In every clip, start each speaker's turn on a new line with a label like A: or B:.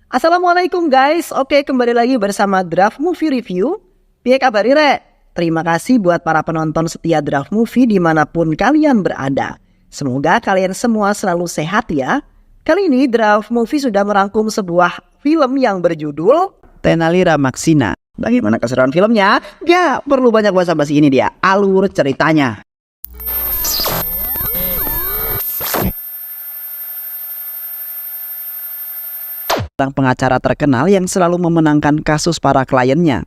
A: Assalamualaikum guys, oke kembali lagi bersama Draft Movie Review. Piye kabar Re? Terima kasih buat para penonton setia Draft Movie dimanapun kalian berada. Semoga kalian semua selalu sehat ya. Kali ini Draft Movie sudah merangkum sebuah film yang berjudul
B: Tenali Ramaksina.
A: Bagaimana keseruan filmnya? Gak perlu banyak basa-basi, ini dia alur ceritanya.
B: Seorang pengacara terkenal yang selalu memenangkan kasus para kliennya.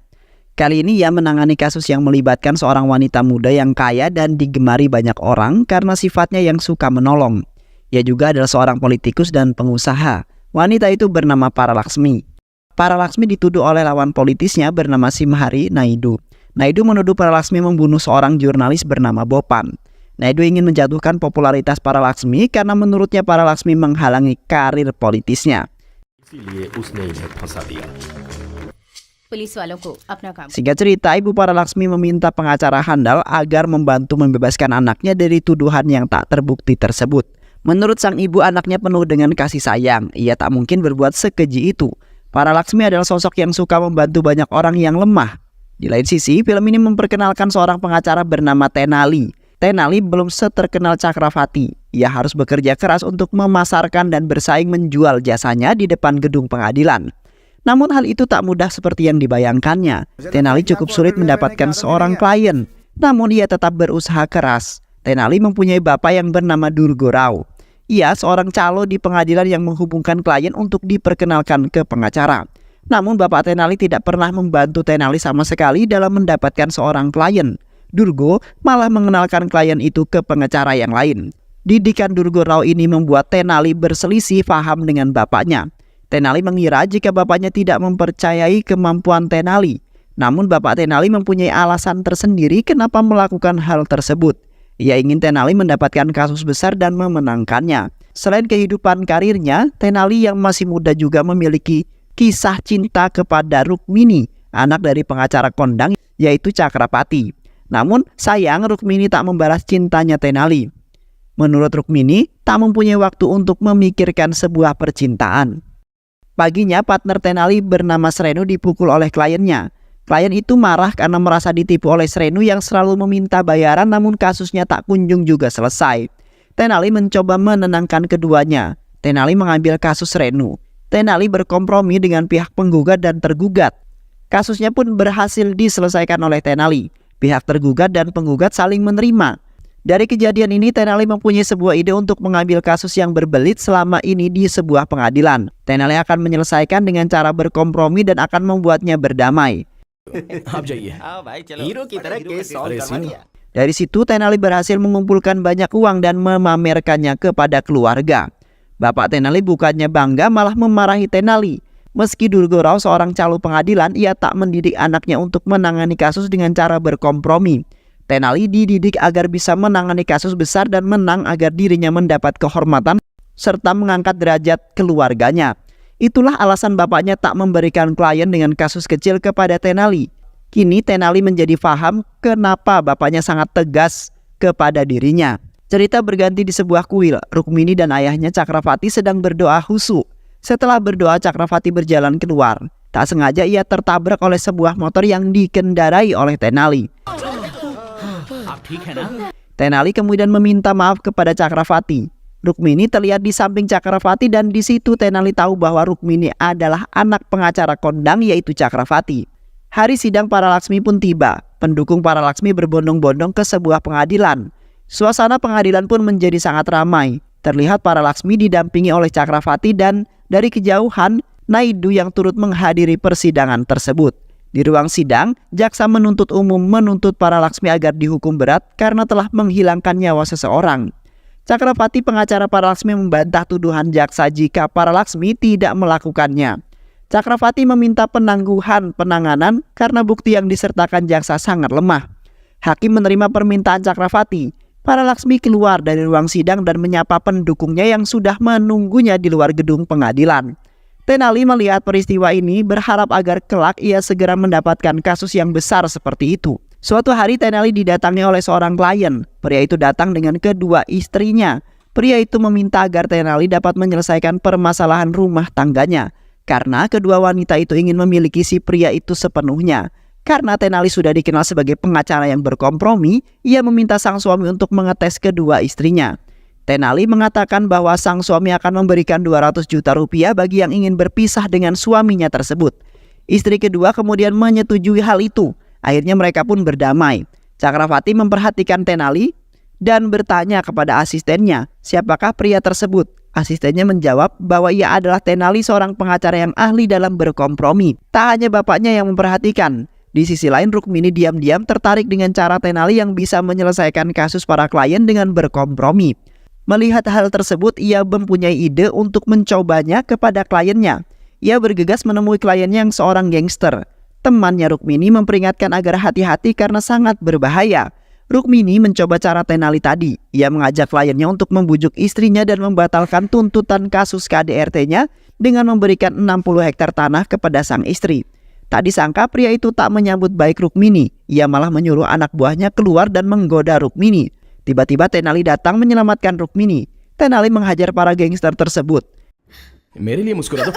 B: Kali ini ia menangani kasus yang melibatkan seorang wanita muda yang kaya dan digemari banyak orang karena sifatnya yang suka menolong. Ia juga adalah seorang politikus dan pengusaha. Wanita itu bernama Paralaksmi. Paralaksmi dituduh oleh lawan politisnya bernama Simhari Naidu. Naidu menuduh Paralaksmi membunuh seorang jurnalis bernama Bopan. Naidu ingin menjatuhkan popularitas Paralaksmi karena menurutnya Paralaksmi menghalangi karir politisnya. Singkat cerita, Ibu Paralaksmi meminta pengacara handal agar membantu membebaskan anaknya dari tuduhan yang tak terbukti tersebut. Menurut sang ibu, anaknya penuh dengan kasih sayang. Ia tak mungkin berbuat sekeji itu. Paralaksmi adalah sosok yang suka membantu banyak orang yang lemah. Di lain sisi, film ini memperkenalkan seorang pengacara bernama Tenali. Tenali belum seterkenal Chakravarti. Ia harus bekerja keras untuk memasarkan dan bersaing menjual jasanya di depan gedung pengadilan. Namun hal itu tak mudah seperti yang dibayangkannya. Tenali cukup sulit mendapatkan seorang klien, namun ia tetap berusaha keras. Tenali mempunyai bapak yang bernama Durgo Rao. Ia seorang calo di pengadilan yang menghubungkan klien untuk diperkenalkan ke pengacara. Namun bapak Tenali tidak pernah membantu Tenali sama sekali dalam mendapatkan seorang klien. Durgo malah mengenalkan klien itu ke pengacara yang lain. Didikan Durgo Rao ini membuat Tenali berselisih paham dengan bapaknya. Tenali mengira jika bapaknya tidak mempercayai kemampuan Tenali. Namun bapak Tenali mempunyai alasan tersendiri kenapa melakukan hal tersebut. Ia ingin Tenali mendapatkan kasus besar dan memenangkannya. Selain kehidupan karirnya, Tenali yang masih muda juga memiliki kisah cinta kepada Rukmini, anak dari pengacara kondang yaitu Chakravarti. Namun sayang Rukmini tak membalas cintanya Tenali. Menurut Rukmini, tak mempunyai waktu untuk memikirkan sebuah percintaan. Paginya partner Tenali bernama Srenu dipukul oleh kliennya. Klien itu marah karena merasa ditipu oleh Srenu yang selalu meminta bayaran namun kasusnya tak kunjung juga selesai. Tenali mencoba menenangkan keduanya. Tenali mengambil kasus Srenu. Tenali berkompromi dengan pihak penggugat dan tergugat. Kasusnya pun berhasil diselesaikan oleh Tenali. Pihak tergugat dan penggugat saling menerima. Dari kejadian ini, Tenali mempunyai sebuah ide untuk mengambil kasus yang berbelit selama ini di sebuah pengadilan. Tenali akan menyelesaikan dengan cara berkompromi dan akan membuatnya berdamai. Dari situ, Tenali berhasil mengumpulkan banyak uang dan memamerkannya kepada keluarga. Bapak Tenali bukannya bangga, malah memarahi Tenali. Meski Durgo Rao seorang calo pengadilan, ia tak mendidik anaknya untuk menangani kasus dengan cara berkompromi. Tenali dididik agar bisa menangani kasus besar dan menang agar dirinya mendapat kehormatan serta mengangkat derajat keluarganya. Itulah alasan bapaknya tak memberikan klien dengan kasus kecil kepada Tenali. Kini Tenali menjadi paham kenapa bapaknya sangat tegas kepada dirinya. Cerita berganti di sebuah kuil. Rukmini dan ayahnya Chakravarti sedang berdoa khusyuk. Setelah berdoa, Chakravarti berjalan keluar. Tak sengaja ia tertabrak oleh sebuah motor yang dikendarai oleh Tenali. Tenali kemudian meminta maaf kepada Chakravarti. Rukmini terlihat di samping Chakravarti dan di situ Tenali tahu bahwa Rukmini adalah anak pengacara kondang yaitu Chakravarti. Hari sidang Paralaksmi pun tiba. Pendukung Paralaksmi berbondong-bondong ke sebuah pengadilan. Suasana pengadilan pun menjadi sangat ramai. Terlihat Paralaksmi didampingi oleh Chakravarti dan dari kejauhan Naidu yang turut menghadiri persidangan tersebut. Di ruang sidang, jaksa menuntut umum menuntut Paralaksmi agar dihukum berat karena telah menghilangkan nyawa seseorang. Chakravarti pengacara Paralaksmi membantah tuduhan jaksa jika Paralaksmi tidak melakukannya. Chakravarti meminta penangguhan penanganan karena bukti yang disertakan jaksa sangat lemah. Hakim menerima permintaan Chakravarti. Paralaksmi keluar dari ruang sidang dan menyapa pendukungnya yang sudah menunggunya di luar gedung pengadilan. Tenali melihat peristiwa ini berharap agar kelak ia segera mendapatkan kasus yang besar seperti itu. Suatu hari Tenali didatangi oleh seorang klien. Pria itu datang dengan kedua istrinya. Pria itu meminta agar Tenali dapat menyelesaikan permasalahan rumah tangganya. karena kedua wanita itu ingin memiliki si pria itu sepenuhnya. Karena Tenali sudah dikenal sebagai pengacara yang berkompromi, ia meminta sang suami untuk mengetes kedua istrinya. Tenali mengatakan bahwa sang suami akan memberikan 200 juta rupiah bagi yang ingin berpisah dengan suaminya tersebut. Istri kedua kemudian menyetujui hal itu. Akhirnya mereka pun berdamai. Cakravati memperhatikan Tenali dan bertanya kepada asistennya, siapakah pria tersebut? Asistennya menjawab bahwa ia adalah Tenali, seorang pengacara yang ahli dalam berkompromi. Tak hanya bapaknya yang memperhatikan. Di sisi lain, Rukmini diam-diam tertarik dengan cara Tenali yang bisa menyelesaikan kasus para klien dengan berkompromi. Melihat hal tersebut, ia mempunyai ide untuk mencobanya kepada kliennya. Ia bergegas menemui kliennya yang seorang gangster. Temannya Rukmini memperingatkan agar hati-hati karena sangat berbahaya. Rukmini mencoba cara Tenali tadi. Ia mengajak kliennya untuk membujuk istrinya dan membatalkan tuntutan kasus KDRT-nya dengan memberikan 60 hektar tanah kepada sang istri. Tak disangka pria itu tak menyambut baik Rukmini. Ia malah menyuruh anak buahnya keluar dan menggoda Rukmini. Tiba-tiba Tenali datang menyelamatkan Rukmini. Tenali menghajar para gangster tersebut.
C: मेरे लिए मुस्कुरा दो।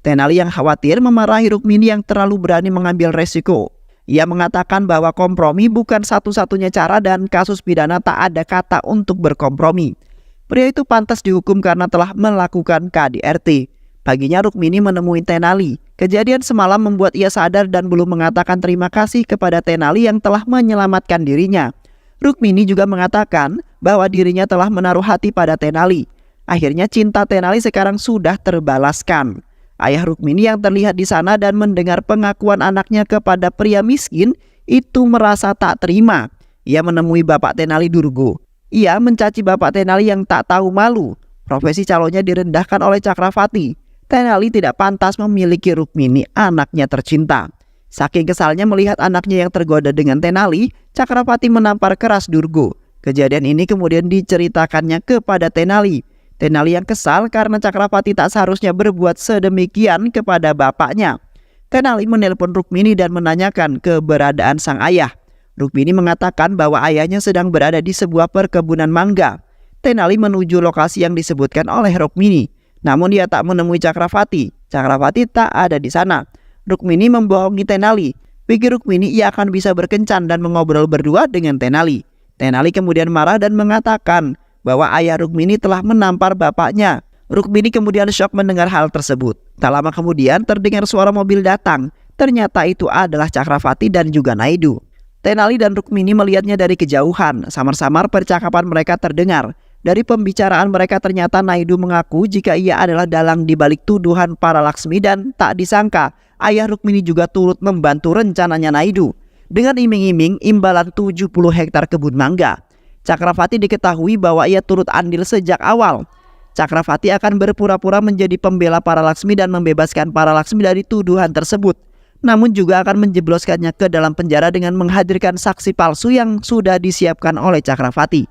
B: Tenali yang khawatir memarahi Rukmini yang terlalu berani mengambil resiko. Ia mengatakan bahwa kompromi bukan satu-satunya cara dan kasus pidana tak ada kata untuk berkompromi. Pria itu pantas dihukum karena telah melakukan KDRT. Paginya Rukmini menemui Tenali. Kejadian semalam membuat ia sadar dan belum mengatakan terima kasih kepada Tenali yang telah menyelamatkan dirinya. Rukmini juga mengatakan bahwa dirinya telah menaruh hati pada Tenali. Akhirnya cinta Tenali sekarang sudah terbalaskan. Ayah Rukmini yang terlihat di sana dan mendengar pengakuan anaknya kepada pria miskin itu merasa tak terima. Ia menemui bapak Tenali Durgo. Ia mencaci bapak Tenali yang tak tahu malu. Profesi calonnya direndahkan oleh Cakravati. Tenali tidak pantas memiliki Rukmini, anaknya tercinta. Saking kesalnya melihat anaknya yang tergoda dengan Tenali, Cakravati menampar keras Durgo. Kejadian ini kemudian diceritakannya kepada Tenali. Tenali yang kesal karena Cakravati tak seharusnya berbuat sedemikian kepada bapaknya. Tenali menelpon Rukmini dan menanyakan keberadaan sang ayah. Rukmini mengatakan bahwa ayahnya sedang berada di sebuah perkebunan mangga. Tenali menuju lokasi yang disebutkan oleh Rukmini. Namun dia tak menemui Cakravati. Cakravati tak ada di sana. Rukmini membohongi Tenali. Pikir Rukmini ia akan bisa berkencan dan mengobrol berdua dengan Tenali. Tenali kemudian marah dan mengatakan bahwa ayah Rukmini telah menampar bapaknya. Rukmini kemudian syok mendengar hal tersebut. Tak lama kemudian terdengar suara mobil datang. Ternyata itu adalah Cakravati dan juga Naidu. Tenali dan Rukmini melihatnya dari kejauhan. Samar-samar percakapan mereka terdengar. Dari pembicaraan mereka ternyata Naidu mengaku jika ia adalah dalang di balik tuduhan para Laksmi dan tak disangka ayah Rukmini juga turut membantu rencananya Naidu dengan iming-iming imbalan 70 hektar kebun mangga. Cakravati diketahui bahwa ia turut andil sejak awal. Cakravati akan berpura-pura menjadi pembela para Laksmi dan membebaskan para Laksmi dari tuduhan tersebut. Namun juga akan menjebloskannya ke dalam penjara dengan menghadirkan saksi palsu yang sudah disiapkan oleh Cakravati.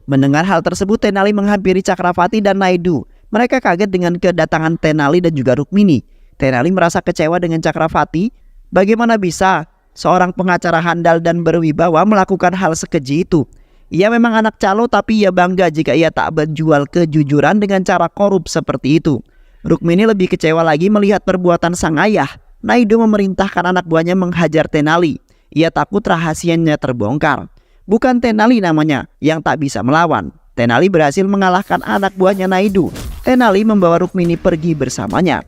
B: Mendengar hal tersebut, Tenali menghampiri Cakravati dan Naidu. Mereka kaget dengan kedatangan Tenali dan juga Rukmini. Tenali merasa kecewa dengan Cakravati. Bagaimana bisa seorang pengacara handal dan berwibawa melakukan hal sekeji itu? Ia memang anak calo, tapi ia bangga jika ia tak menjual kejujuran dengan cara korup seperti itu. Rukmini lebih kecewa lagi melihat perbuatan sang ayah. Naidu memerintahkan anak buahnya menghajar Tenali. Ia takut rahasianya terbongkar. Bukan Tenali namanya yang tak bisa melawan. Tenali berhasil mengalahkan anak buahnya Naidu. Tenali membawa Rukmini pergi bersamanya.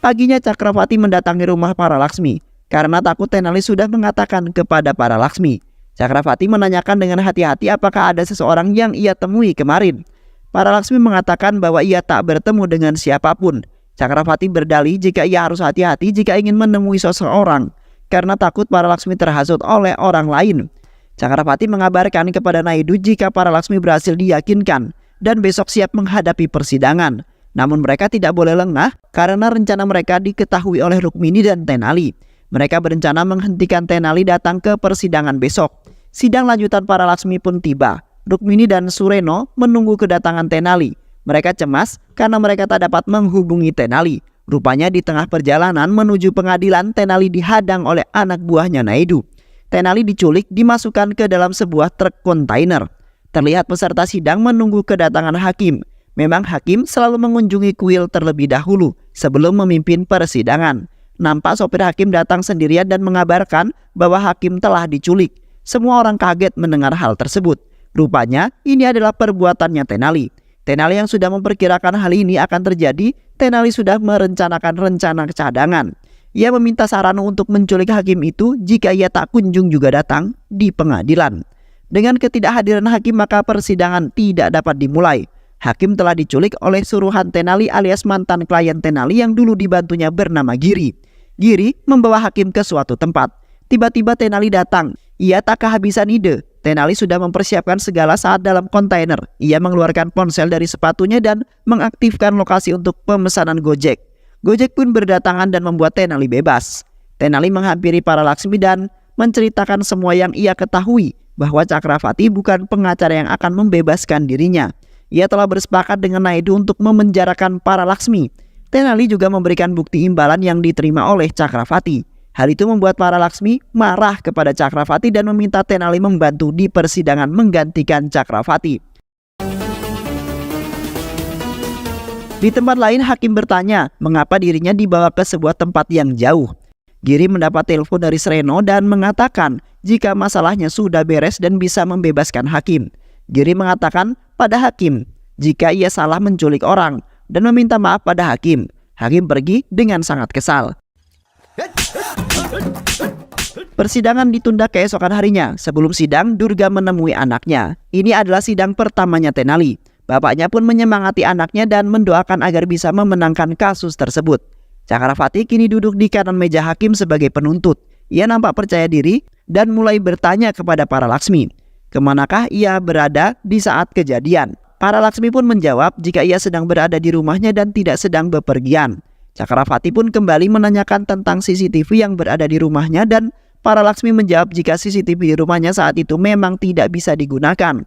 B: Paginya Cakravati mendatangi rumah para Laksmi. Karena takut Tenali sudah mengatakan kepada para Laksmi. Cakravati menanyakan dengan hati-hati apakah ada seseorang yang ia temui kemarin. Para Laksmi mengatakan bahwa ia tak bertemu dengan siapapun. Cakravati berdalih jika ia harus hati-hati jika ingin menemui seseorang karena takut para Laksmi terhasut oleh orang lain. Cakravati mengabarkan kepada Naidu jika para Laksmi berhasil diyakinkan dan besok siap menghadapi persidangan. Namun mereka tidak boleh lengah karena rencana mereka diketahui oleh Rukmini dan Tenali. Mereka berencana menghentikan Tenali datang ke persidangan besok. Sidang lanjutan para Laksmi pun tiba. Rukmini dan Sureno menunggu kedatangan Tenali. Mereka cemas karena mereka tak dapat menghubungi Tenali. Rupanya di tengah perjalanan menuju pengadilan, Tenali dihadang oleh anak buahnya Naidu. Tenali diculik, dimasukkan ke dalam sebuah truk kontainer. Terlihat peserta sidang menunggu kedatangan hakim. Memang hakim selalu mengunjungi kuil terlebih dahulu sebelum memimpin persidangan. Nampak sopir hakim datang sendirian dan mengabarkan bahwa hakim telah diculik. Semua orang kaget mendengar hal tersebut. Rupanya ini adalah perbuatannya Tenali. Tenali yang sudah memperkirakan hal ini akan terjadi, Tenali sudah merencanakan rencana cadangan. Ia meminta Sarano untuk menculik hakim itu jika ia tak kunjung juga datang di pengadilan. Dengan ketidakhadiran hakim maka persidangan tidak dapat dimulai. Hakim telah diculik oleh suruhan Tenali alias mantan klien Tenali yang dulu dibantunya bernama Giri. Giri membawa hakim ke suatu tempat. Tiba-tiba Tenali datang. Ia tak kehabisan ide. Tenali sudah mempersiapkan segala saat dalam kontainer. Ia mengeluarkan ponsel dari sepatunya dan mengaktifkan lokasi untuk pemesanan Gojek. Gojek pun berdatangan dan membuat Tenali bebas. Tenali menghampiri para Laksmi dan menceritakan semua yang ia ketahui, bahwa Cakravati bukan pengacara yang akan membebaskan dirinya. Ia telah bersepakat dengan Naidu untuk memenjarakan para Laksmi. Tenali juga memberikan bukti imbalan yang diterima oleh Cakravati. Hal itu membuat para Laksmi marah kepada Cakravati dan meminta Tenali membantu di persidangan menggantikan Cakravati. Di tempat lain, hakim bertanya mengapa dirinya dibawa ke sebuah tempat yang jauh. Giri mendapat telepon dari Sreno dan mengatakan jika masalahnya sudah beres dan bisa membebaskan hakim. Giri mengatakan pada hakim jika ia salah menculik orang dan meminta maaf pada hakim. Hakim pergi dengan sangat kesal. Persidangan ditunda keesokan harinya. Sebelum sidang, Durga menemui anaknya. Ini adalah sidang pertamanya Tenali. Bapaknya pun menyemangati anaknya dan mendoakan agar bisa memenangkan kasus tersebut. Cakravati kini duduk di kanan meja hakim sebagai penuntut. Ia nampak percaya diri dan mulai bertanya kepada para Laksmi, kemanakah ia berada di saat kejadian. Para Laksmi pun menjawab jika ia sedang berada di rumahnya dan tidak sedang bepergian. Cakravati pun kembali menanyakan tentang CCTV yang berada di rumahnya dan para Laksmi menjawab jika CCTV di rumahnya saat itu memang tidak bisa digunakan.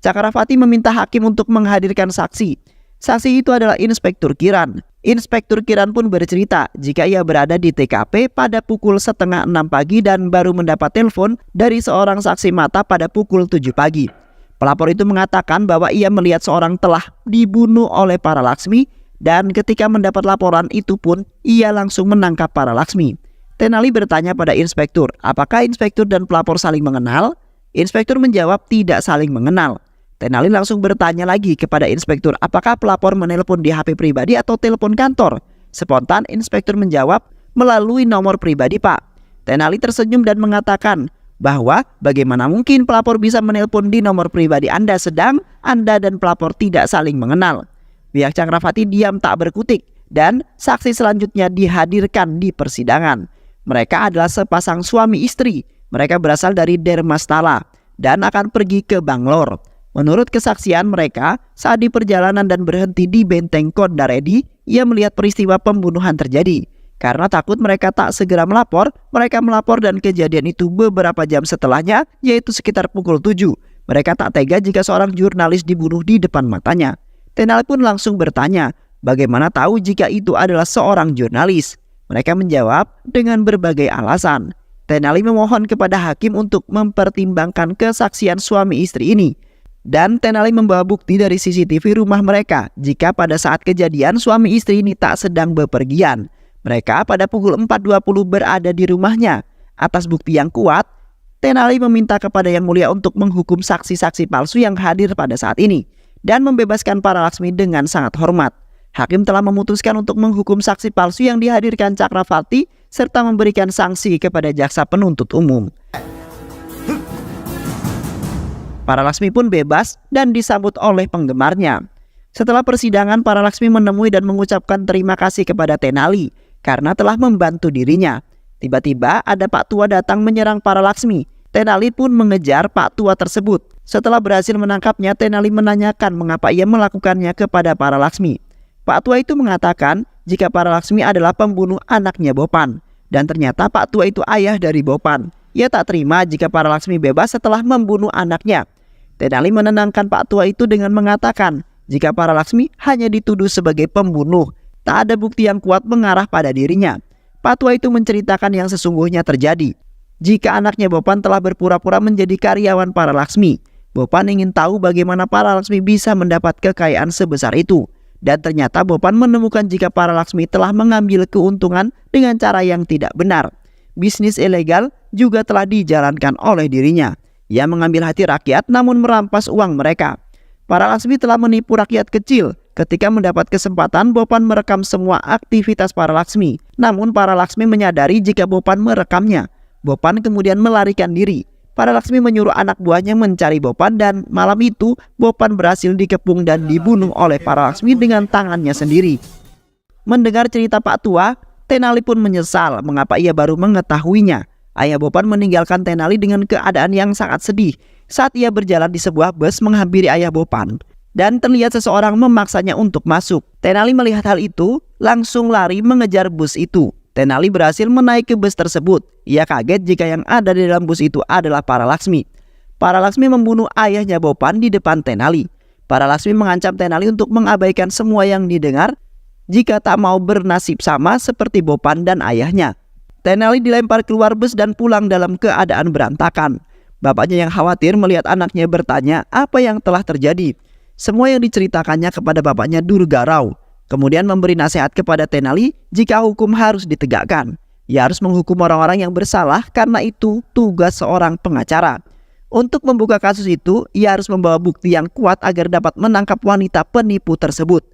B: Cakravati meminta hakim untuk menghadirkan saksi. Saksi itu adalah Inspektur Kiran. Inspektur Kiran pun bercerita jika ia berada di TKP pada pukul 5:30 pagi dan baru mendapat telepon dari seorang saksi mata pada pukul 7 pagi. Pelapor itu mengatakan bahwa ia melihat seorang telah dibunuh oleh para Laksmi dan ketika mendapat laporan itu pun ia langsung menangkap para Laksmi. Tenali bertanya pada inspektur, apakah inspektur dan pelapor saling mengenal? Inspektur menjawab tidak saling mengenal. Tenali langsung bertanya lagi kepada inspektur, apakah pelapor menelpon di HP pribadi atau telepon kantor? Spontan inspektur menjawab, melalui nomor pribadi Pak. Tenali tersenyum dan mengatakan bahwa bagaimana mungkin pelapor bisa menelpon di nomor pribadi Anda sedang Anda dan pelapor tidak saling mengenal. Pihak Cakravati diam tak berkutik dan saksi selanjutnya dihadirkan di persidangan. Mereka adalah sepasang suami istri. Mereka berasal dari Dermastala dan akan pergi ke Bangalore. Menurut kesaksian mereka, saat di perjalanan dan berhenti di benteng Kondaredi, ia melihat peristiwa pembunuhan terjadi. Karena takut mereka tak segera melapor, mereka melapor dan kejadian itu beberapa jam setelahnya, yaitu sekitar pukul 7. Mereka tak tega jika seorang jurnalis dibunuh di depan matanya. Tenali pun langsung bertanya, bagaimana tahu jika itu adalah seorang jurnalis? Mereka menjawab dengan berbagai alasan. Tenali memohon kepada hakim untuk mempertimbangkan kesaksian suami istri ini. Dan Tenali membawa bukti dari CCTV rumah mereka jika pada saat kejadian suami istri ini tak sedang bepergian. Mereka pada pukul 4.20 berada di rumahnya. Atas bukti yang kuat, Tenali meminta kepada Yang Mulia untuk menghukum saksi-saksi palsu yang hadir pada saat ini dan membebaskan para Laksmi dengan sangat hormat. Hakim telah memutuskan untuk menghukum saksi palsu yang dihadirkan Cakravati serta memberikan sanksi kepada jaksa penuntut umum. Para Laksmi pun bebas dan disambut oleh penggemarnya. Setelah persidangan, para Laksmi menemui dan mengucapkan terima kasih kepada Tenali karena telah membantu dirinya. Tiba-tiba ada Pak Tua datang menyerang para Laksmi. Tenali pun mengejar Pak Tua tersebut. Setelah berhasil menangkapnya, Tenali menanyakan mengapa ia melakukannya kepada para Laksmi. Pak Tua itu mengatakan jika para Laksmi adalah pembunuh anaknya Bopan. Dan ternyata Pak Tua itu ayah dari Bopan. Ia tak terima jika para Laksmi bebas setelah membunuh anaknya. Tenali menenangkan Pak Tua itu dengan mengatakan jika para Laksmi hanya dituduh sebagai pembunuh. Tak ada bukti yang kuat mengarah pada dirinya. Patwa itu menceritakan yang sesungguhnya terjadi. Jika anaknya Bopan telah berpura-pura menjadi karyawan para Laksmi, Bopan ingin tahu bagaimana para Laksmi bisa mendapat kekayaan sebesar itu. Dan ternyata Bopan menemukan jika para Laksmi telah mengambil keuntungan dengan cara yang tidak benar. Bisnis ilegal juga telah dijalankan oleh dirinya. Ia mengambil hati rakyat namun merampas uang mereka. Para Laksmi telah menipu rakyat kecil. Ketika mendapat kesempatan, Bopan merekam semua aktivitas para Laksmi. Namun para Laksmi menyadari jika Bopan merekamnya. Bopan kemudian melarikan diri. Para Laksmi menyuruh anak buahnya mencari Bopan dan malam itu Bopan berhasil dikepung dan dibunuh oleh para Laksmi dengan tangannya sendiri. Mendengar cerita Pak Tua, Tenali pun menyesal mengapa ia baru mengetahuinya. Ayah Bopan meninggalkan Tenali dengan keadaan yang sangat sedih saat ia berjalan di sebuah bus menghampiri ayah Bopan. Dan terlihat seseorang memaksanya untuk masuk. Tenali melihat hal itu, langsung lari mengejar bus itu. Tenali berhasil menaiki bus tersebut. Ia kaget jika yang ada di dalam bus itu adalah para Laksmi. Para Laksmi membunuh ayahnya Bopan di depan Tenali. Para Laksmi mengancam Tenali untuk mengabaikan semua yang didengar jika tak mau bernasib sama seperti Bopan dan ayahnya. Tenali dilempar keluar bus dan pulang dalam keadaan berantakan. Bapaknya yang khawatir melihat anaknya bertanya apa yang telah terjadi. Semua yang diceritakannya kepada bapaknya Durgarau. Kemudian memberi nasihat kepada Tenali jika hukum harus ditegakkan. Ia harus menghukum orang-orang yang bersalah karena itu tugas seorang pengacara. Untuk membuka kasus itu, ia harus membawa bukti yang kuat agar dapat menangkap wanita penipu tersebut.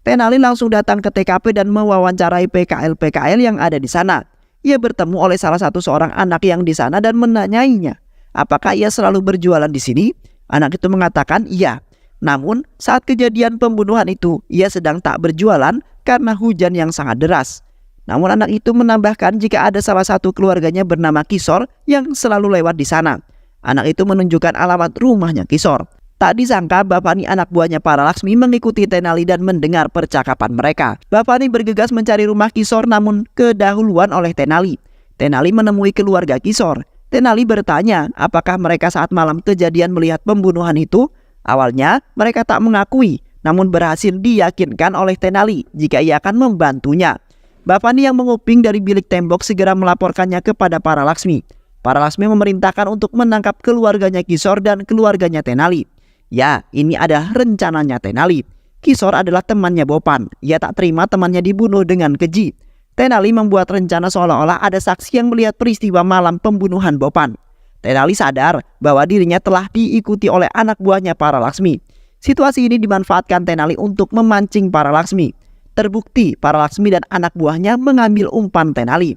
B: Tenali langsung datang ke TKP dan mewawancarai PKL-PKL yang ada di sana. Ia bertemu oleh salah satu seorang anak yang di sana dan menanyainya, apakah ia selalu berjualan di sini? Anak itu mengatakan iya. Namun saat kejadian pembunuhan itu ia sedang tak berjualan karena hujan yang sangat deras. Namun anak itu menambahkan jika ada salah satu keluarganya bernama Kisor yang selalu lewat di sana. Anak itu menunjukkan alamat rumahnya Kisor. Tak disangka Bapani anak buahnya para Laksmi mengikuti Tenali dan mendengar percakapan mereka. Bapani bergegas mencari rumah Kisor namun kedahuluan oleh Tenali. Tenali menemui keluarga Kisor. Tenali bertanya apakah mereka saat malam kejadian melihat pembunuhan itu. Awalnya mereka tak mengakui, namun berhasil diyakinkan oleh Tenali jika ia akan membantunya. Bapani yang menguping dari bilik tembok segera melaporkannya kepada para Laksmi. Para Laksmi memerintahkan untuk menangkap keluarganya Kisor dan keluarganya Tenali. Ya, ini ada rencananya Tenali. Kisor adalah temannya Bopan. Ia tak terima temannya dibunuh dengan keji. Tenali membuat rencana seolah-olah ada saksi yang melihat peristiwa malam pembunuhan Bopan. Tenali sadar bahwa dirinya telah diikuti oleh anak buahnya para Laksmi. Situasi ini dimanfaatkan Tenali untuk memancing para Laksmi. Terbukti para Laksmi dan anak buahnya mengambil umpan Tenali.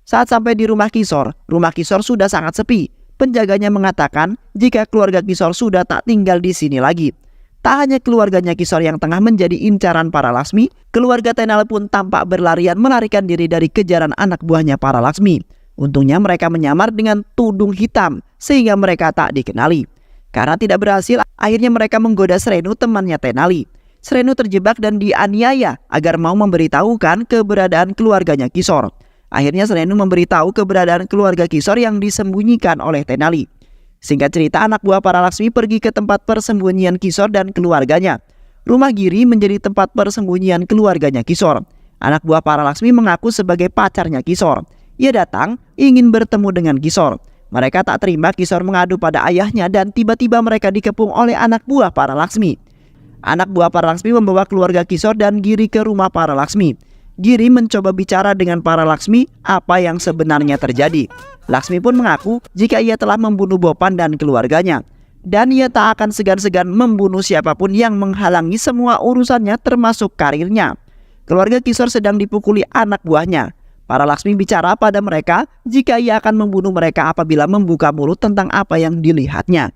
B: Saat sampai di rumah Kisor sudah sangat sepi. Penjaganya mengatakan jika keluarga Kisor sudah tak tinggal di sini lagi. Tak hanya keluarganya Kisor yang tengah menjadi incaran para Laksmi, keluarga Tenali pun tampak berlarian melarikan diri dari kejaran anak buahnya para Laksmi. Untungnya mereka menyamar dengan tudung hitam sehingga mereka tak dikenali. Karena tidak berhasil, akhirnya mereka menggoda Srenu temannya Tenali. Srenu terjebak dan dianiaya agar mau memberitahukan keberadaan keluarganya Kisor. Akhirnya Srenu memberitahu keberadaan keluarga Kisor yang disembunyikan oleh Tenali. Singkat cerita, anak buah para Laksmi pergi ke tempat persembunyian Kisor dan keluarganya. Rumah Giri menjadi tempat persembunyian keluarganya Kisor. Anak buah para Laksmi mengaku sebagai pacarnya Kisor. Ia datang ingin bertemu dengan Kisor. Mereka tak terima Kisor mengadu pada ayahnya dan tiba-tiba mereka dikepung oleh anak buah para Laksmi. Anak buah para Laksmi membawa keluarga Kisor dan Giri ke rumah para Laksmi. Giri mencoba bicara dengan para Laksmi apa yang sebenarnya terjadi. Laksmi pun mengaku jika ia telah membunuh Bopan dan keluarganya. Dan ia tak akan segan-segan membunuh siapapun yang menghalangi semua urusannya termasuk karirnya. Keluarga Kisor sedang dipukuli anak buahnya. Para Laksmi bicara pada mereka jika ia akan membunuh mereka apabila membuka mulut tentang apa yang dilihatnya.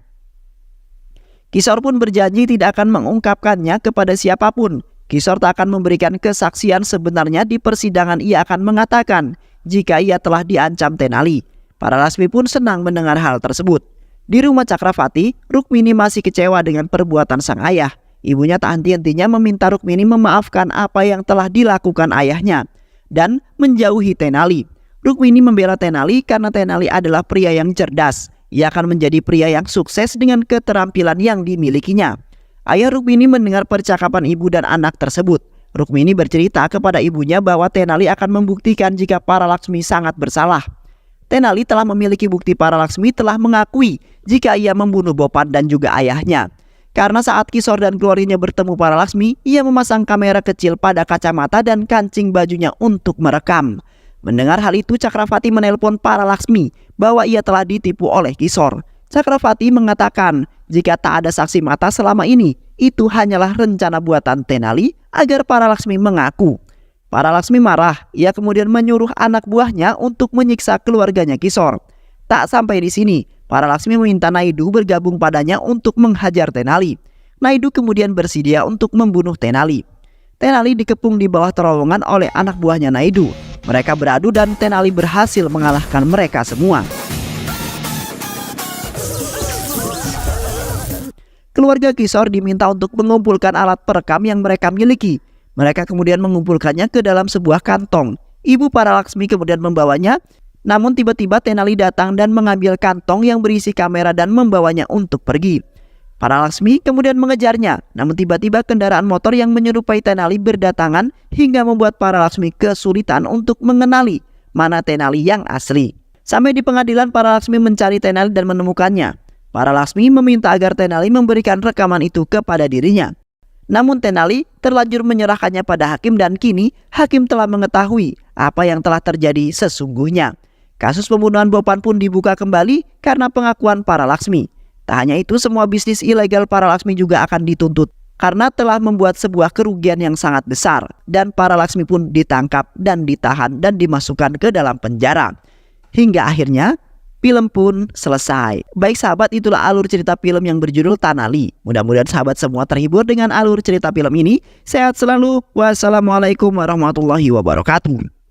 B: Kisor pun berjanji tidak akan mengungkapkannya kepada siapapun. Kisor tak akan memberikan kesaksian sebenarnya di persidangan. Ia akan mengatakan jika ia telah diancam Tenali. Para Laksmi pun senang mendengar hal tersebut. Di rumah Cakravati, Rukmini masih kecewa dengan perbuatan sang ayah. Ibunya tak henti-hentinya meminta Rukmini memaafkan apa yang telah dilakukan ayahnya dan menjauhi Tenali. Rukmini membela Tenali karena Tenali adalah pria yang cerdas. Ia akan menjadi pria yang sukses dengan keterampilan yang dimilikinya. Ayah Rukmini mendengar percakapan ibu dan anak tersebut. Rukmini bercerita kepada ibunya bahwa Tenali akan membuktikan jika Paralaksmi sangat bersalah. Tenali telah memiliki bukti Paralaksmi telah mengakui jika ia membunuh Bopan dan juga ayahnya. Karena saat Kishore dan keluarganya bertemu Paralaksmi, ia memasang kamera kecil pada kacamata dan kancing bajunya untuk merekam. Mendengar hal itu, Cakravati menelpon Paralaksmi bahwa ia telah ditipu oleh Kishore. Cakravati mengatakan jika tak ada saksi mata selama ini, itu hanyalah rencana buatan Tenali agar Paralaksmi mengaku. Paralaksmi marah, ia kemudian menyuruh anak buahnya untuk menyiksa keluarganya Kishore. Tak sampai di sini, Paralaksmi meminta Naidu bergabung padanya untuk menghajar Tenali. Naidu kemudian bersedia untuk membunuh Tenali. Tenali dikepung di bawah terowongan oleh anak buahnya Naidu. Mereka beradu dan Tenali berhasil mengalahkan mereka semua. Keluarga Kishore diminta untuk mengumpulkan alat perekam yang mereka miliki. Mereka kemudian mengumpulkannya ke dalam sebuah kantong. Ibu Paralaksmi kemudian membawanya. Namun tiba-tiba Tenali datang dan mengambil kantong yang berisi kamera dan membawanya untuk pergi. Paralaksmi kemudian mengejarnya. Namun tiba-tiba kendaraan motor yang menyerupai Tenali berdatangan hingga membuat Paralaksmi kesulitan untuk mengenali mana Tenali yang asli. Sampai di pengadilan, Paralaksmi mencari Tenali dan menemukannya. Paralaksmi meminta agar Tenali memberikan rekaman itu kepada dirinya. Namun Tenali terlanjur menyerahkannya pada hakim dan kini hakim telah mengetahui apa yang telah terjadi sesungguhnya. Kasus pembunuhan Bopan pun dibuka kembali karena pengakuan Paralaksmi. Tak hanya itu, semua bisnis ilegal Paralaksmi juga akan dituntut karena telah membuat sebuah kerugian yang sangat besar. Dan Paralaksmi pun ditangkap dan ditahan dan dimasukkan ke dalam penjara. Hingga akhirnya film pun selesai. Baik sahabat, itulah alur cerita film yang berjudul Tenali. Mudah-mudahan sahabat semua terhibur dengan alur cerita film ini. Sehat selalu. Wassalamualaikum warahmatullahi wabarakatuh.